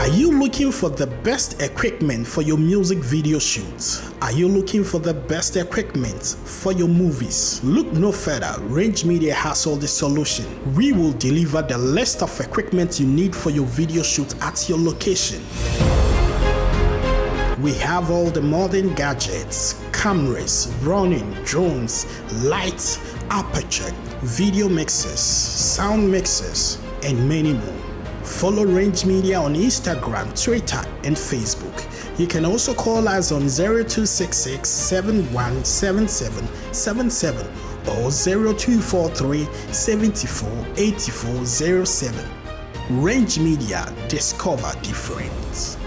Are you looking for the best equipment for your music video shoots? Are you looking for the best equipment for your movies? Look no further. Range Media has all the solution. We will deliver the list of equipment you need for your video shoot at your location. We have all the modern gadgets, cameras, running, drones, lights, aperture, video mixers, sound mixers, and many more. Follow Range Media on Instagram, Twitter, and Facebook. You can also call us on 0266 717777 or 0243 748407. Range Media, discover difference.